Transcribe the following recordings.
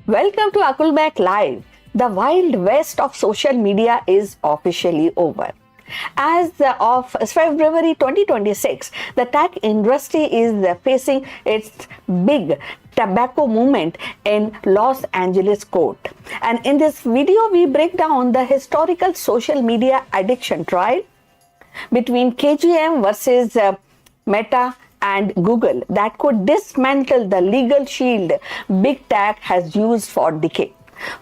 Welcome to Akulmach Live. The wild west of social media is officially over. As of February 2026, the tech industry is facing its big tobacco movement in Los Angeles court. And in this video, we break down the historical social media addiction trial between KGM versus Meta and Google that could dismantle the legal shield big tech has used for decades.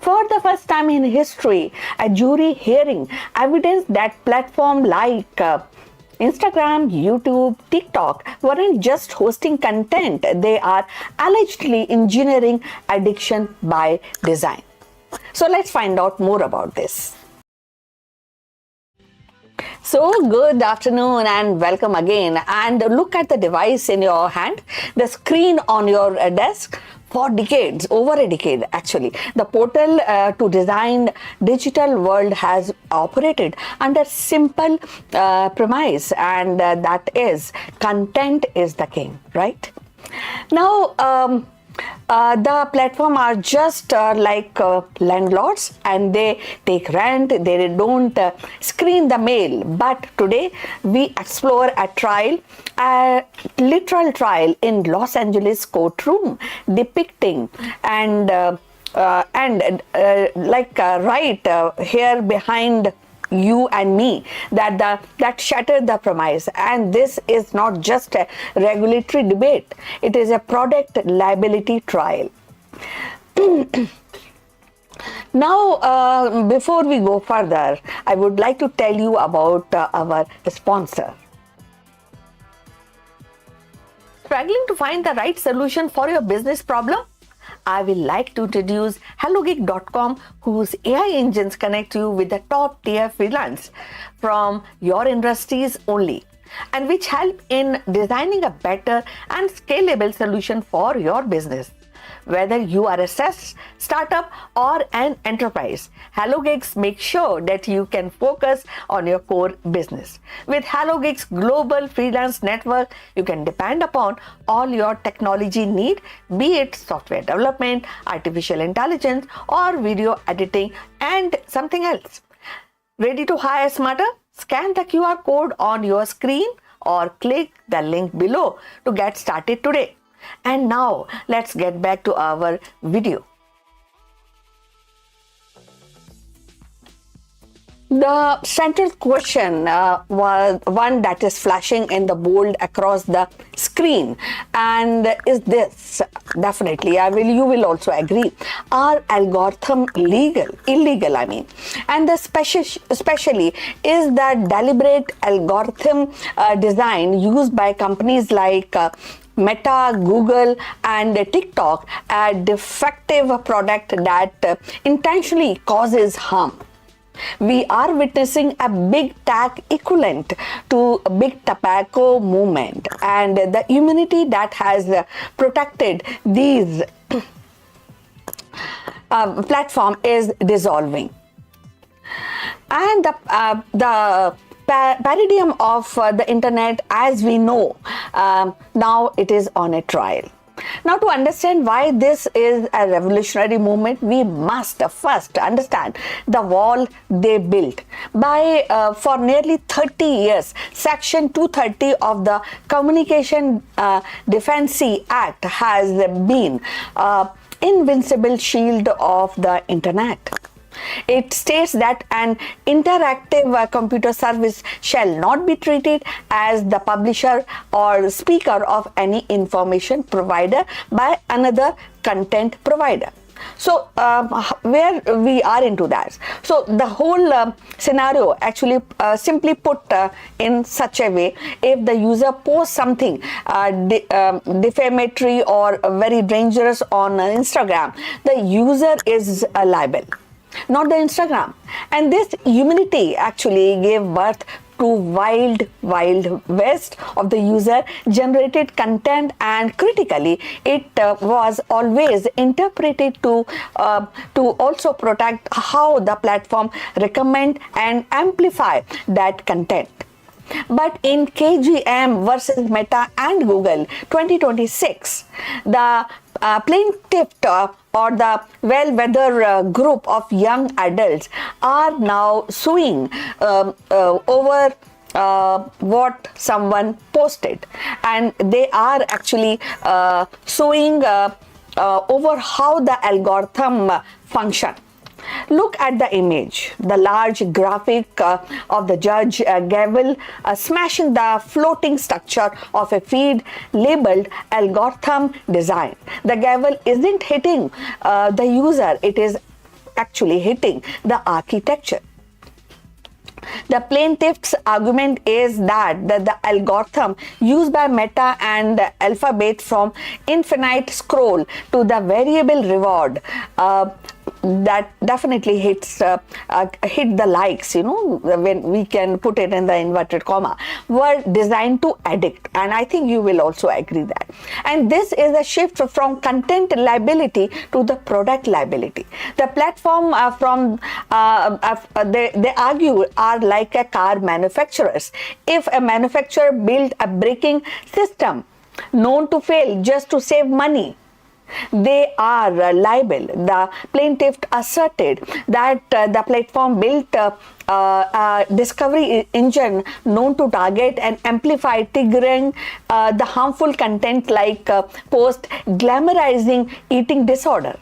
For the first time in history, a jury hearing evidence that platforms like Instagram, YouTube, TikTok weren't just hosting content, they are allegedly engineering addiction by design. So let's find out more about this. So good afternoon and welcome again, and look at the device in your hand, the screen on your desk. For decades, over a decade actually, the portal to design digital world has operated under simple premise, and that is content is the king, right? Now the platform are just like landlords, and they take rent, they don't screen the mail. But today we explore a literal trial in Los Angeles courtroom depicting right here behind you and me that shattered the premise. And this is not just a regulatory debate, it is a product liability trial. Now before we go further, I would like to tell you about our sponsor. Struggling to find the right solution for your business problem? I will like to introduce HelloGig.com, whose AI engines connect you with the top tier freelance from your industries only, and which help in designing a better and scalable solution for your business. Whether you are a SaaS startup or an enterprise, HelloGigs makes sure that you can focus on your core business. With HelloGigs global freelance network, you can depend upon all your technology need, be it software development, artificial intelligence, or video editing, and something else. Ready to hire smarter? Scan the QR code on your screen or click the link below to get started today. And now let's get back to our video. The central question was one that is flashing in the bold across the screen, and is this definitely, you will also agree, are algorithm illegal, and especially is the deliberate algorithm design used by companies like Meta, Google, and TikTok a defective product that intentionally causes harm. We are witnessing a big tech equivalent to big tobacco movement, and the immunity that has protected these platform is dissolving. And the paradigm of the internet as we know now it is on a trial. Now, to understand why this is a revolutionary movement, we must first understand the wall they built. For nearly 30 years, Section 230 of the Communication Decency Act has been invincible shield of the internet. It states that an interactive computer service shall not be treated as the publisher or speaker of any information provider by another content provider. So where we are into that. So the whole scenario actually simply put in such a way, if the user posts something defamatory or very dangerous on Instagram, the user is liable, not the Instagram. And this immunity actually gave birth to wild west of the user generated content, and critically it was always interpreted to also protect how the platform recommend and amplify that content. But in KGM versus Meta and Google 2026, the plaintiff or the well-weather group of young adults are now suing over what someone posted, and they are actually suing over how the algorithm function. Look at the image, the large graphic of the judge gavel smashing the floating structure of a feed labeled algorithm design. The gavel isn't hitting the user, it is actually hitting the architecture. The plaintiff's argument is that the algorithm used by Meta and Alphabet from infinite scroll to the variable reward that definitely hit the likes, when we can put it in the inverted comma, were designed to addict. And I think you will also agree that. And this is a shift from content liability to the product liability. The platform they argue are like a car manufacturers. If a manufacturer built a braking system known to fail just to save money, they are liable. The plaintiff asserted that the platform built a discovery engine known to target and amplify triggering the harmful content like post glamorizing eating disorder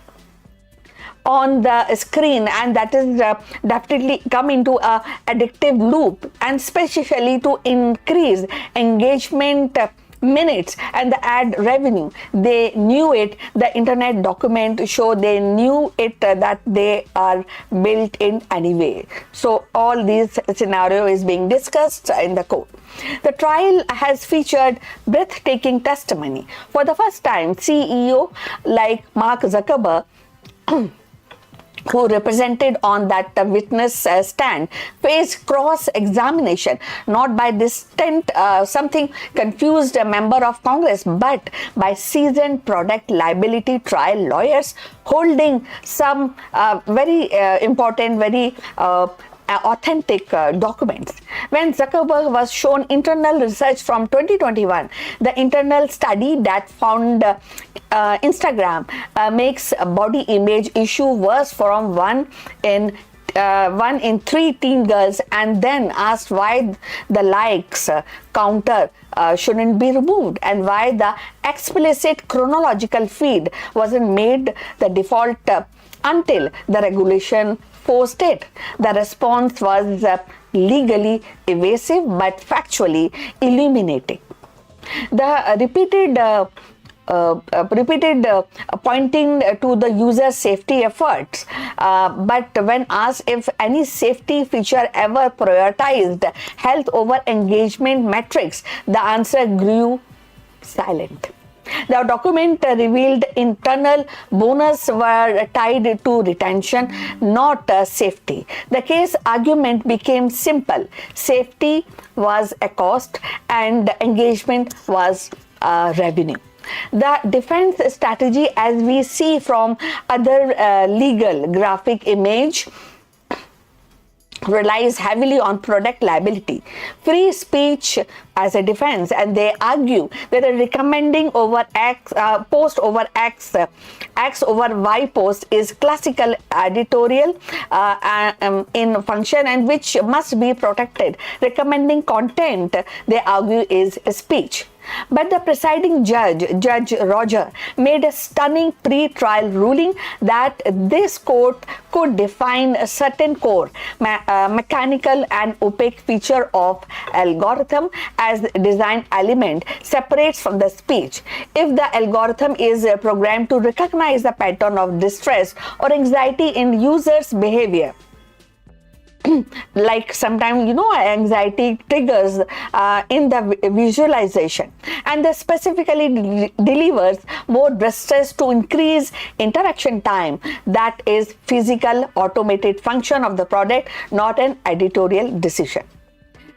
on the screen, and that is definitely come into a addictive loop, and especially to increase engagement minutes and the ad revenue. They knew it. The internet document show they knew it, that they are built in anyway. So all these scenario is being discussed in the court. The trial has featured breathtaking testimony. For the first time, CEO like Mark Zuckerberg who represented on that witness stand faced cross-examination not by distant something confused member of Congress, but by seasoned product liability trial lawyers holding some very important, very authentic documents. When Zuckerberg was shown internal research from 2021, the internal study that found Instagram makes a body image issue worse from one in 3 teen girls, and then asked why the likes counter shouldn't be removed and why the explicit chronological feed wasn't made the default until the regulation forced it. The response was legally evasive but factually illuminating. The repeated pointing to the user safety efforts, but when asked if any safety feature ever prioritized health over engagement metrics, the answer grew silent. The document revealed internal bonus were tied to retention, not safety. The case argument became simple. Safety was a cost and engagement was revenue. The defense strategy, as we see from other legal graphic image, relies heavily on product liability, free speech as a defense, and they argue that a recommending over X post over X over Y post is classical editorial in function and which must be protected. Recommending content, they argue, is speech. But the presiding judge, Judge Roger, made a stunning pre-trial ruling that this court could define a certain core, mechanical and opaque feature of algorithm as design element separates from the speech. If the algorithm is programmed to recognize the pattern of distress or anxiety in users' behavior, like sometimes anxiety triggers in the visualization, and this specifically delivers more distress to increase interaction time, that is physical automated function of the product, not an editorial decision.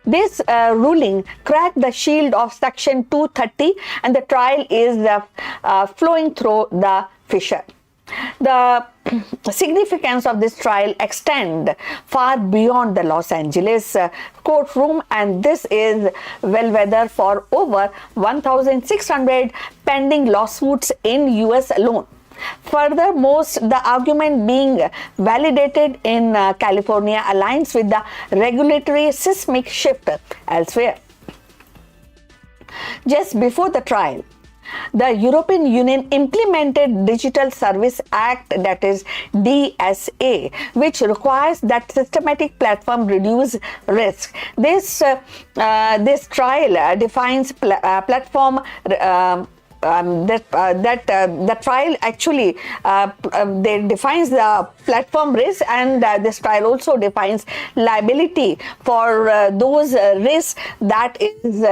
This ruling cracked the shield of Section 230, and the trial is flowing through the fissure. The significance of this trial extend far beyond the Los Angeles courtroom, and this is bellwether for over 1,600 pending lawsuits in US alone. Furthermore, the argument being validated in California aligns with the regulatory seismic shift elsewhere. Just before the trial, the European Union implemented Digital Service Act, that is DSA, which requires that systematic platform reduce risk. This trial defines platform. The trial actually they defines the platform risk, and this trial also defines liability for those risks. That is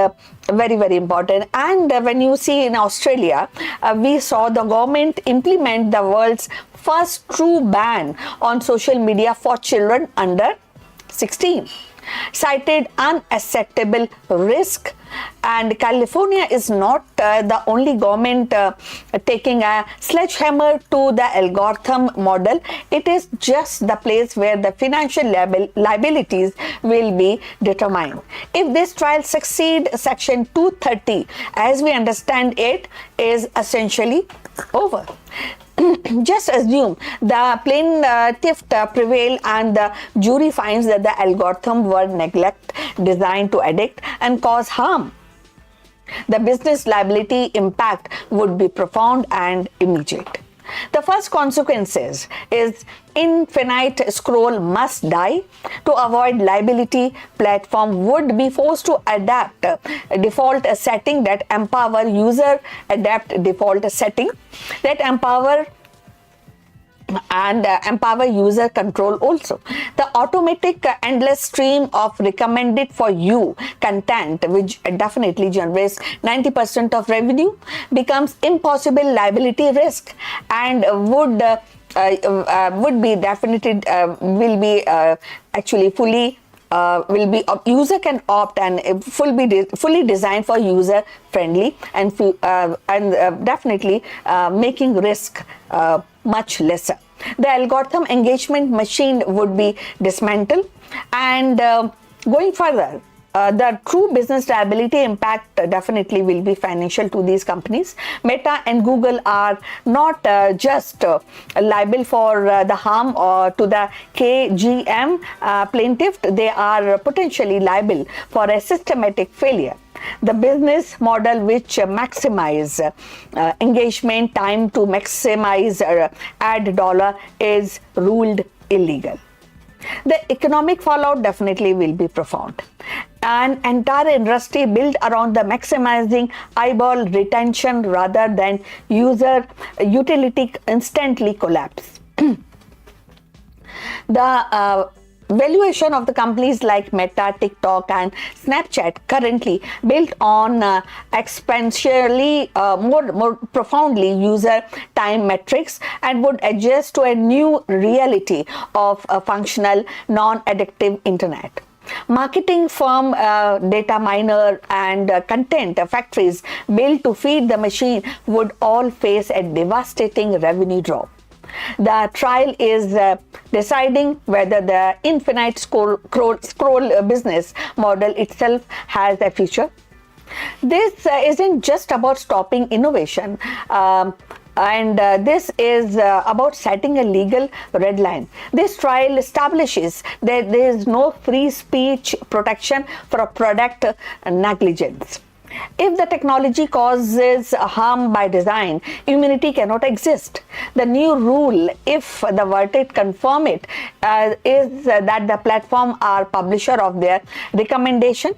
very, very important. And when you see in Australia, we saw the government implement the world's first true ban on social media for children under 16, cited unacceptable risk. And California is not the only government taking a sledgehammer to the algorithm model. It is just the place where the financial liabilities will be determined. If this trial succeeds, Section 230, as we understand it, is essentially over. Just assume the plaintiff prevail and the jury finds that the algorithm were neglect, designed to addict and cause harm. The business liability impact would be profound and immediate. The first consequences is infinite scroll must die. To avoid liability, platform would be forced to adapt default setting that empower user, adapt default setting that empower user control also. The automatic endless stream of recommended for you content, which definitely generates 90% of revenue, becomes impossible liability risk and would be definitely will be actually fully will be user can opt and fully designed for user friendly and definitely making risk much lesser. The algorithm engagement machine would be dismantled, and going further, the true business liability impact definitely will be financial to these companies. Meta and Google are not just liable for the harm to the KGM plaintiff, they are potentially liable for a systematic failure. The business model which maximize engagement time to maximize ad dollar is ruled illegal. The economic fallout definitely will be profound. An entire industry built around the maximizing eyeball retention rather than user utility instantly collapse. The valuation of the companies like Meta, TikTok and Snapchat currently built on exponentially more profoundly user time metrics and would adjust to a new reality of a functional non-addictive internet. Marketing firm, data miner and content factories built to feed the machine would all face a devastating revenue drop. The trial is deciding whether the infinite scroll business model itself has a future. This isn't just about stopping innovation. This is about setting a legal red line. This trial establishes that there is no free speech protection for a product negligence. If the technology causes harm by design, immunity cannot exist. The new rule, if the verdict confirm it, is that the platform are publisher of their recommendation.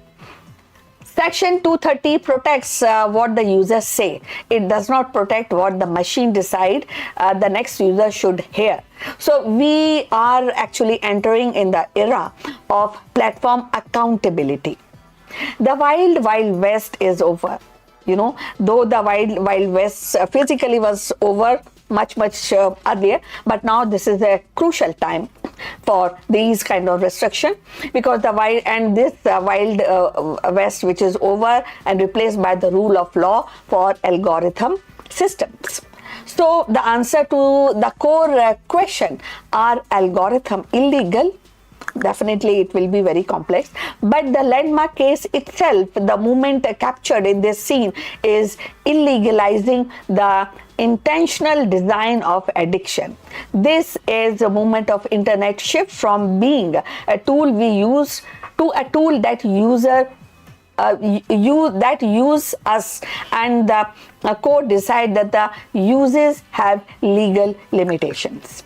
Section 230 protects what the users say. It does not protect what the machine decide the next user should hear. So we are actually entering in the era of platform accountability. The wild west is over. Though the wild west physically was over much earlier, but now this is a crucial time for these kind of restriction, because the wild west which is over and replaced by the rule of law for algorithm systems. So the answer to the core question, are algorithm illegal? Definitely it will be very complex, but the landmark case itself, the moment captured in this scene, is illegalizing the intentional design of addiction. This is a moment of internet shift from being a tool we use to a tool that use us, and the court decide that the uses have legal limitations.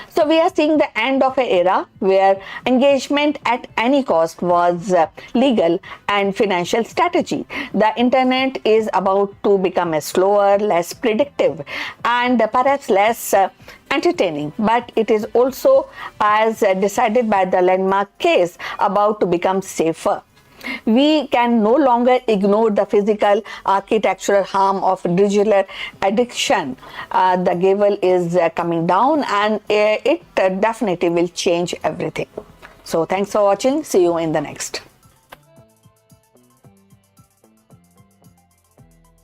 So we are seeing the end of an era where engagement at any cost was legal and financial strategy. The internet is about to become a slower, less predictive, and perhaps less entertaining, but it is also, as decided by the landmark case, about to become safer. We can no longer ignore the physical architectural harm of digital addiction. The gavel is coming down, and it definitely will change everything. So thanks for watching. See you in the next.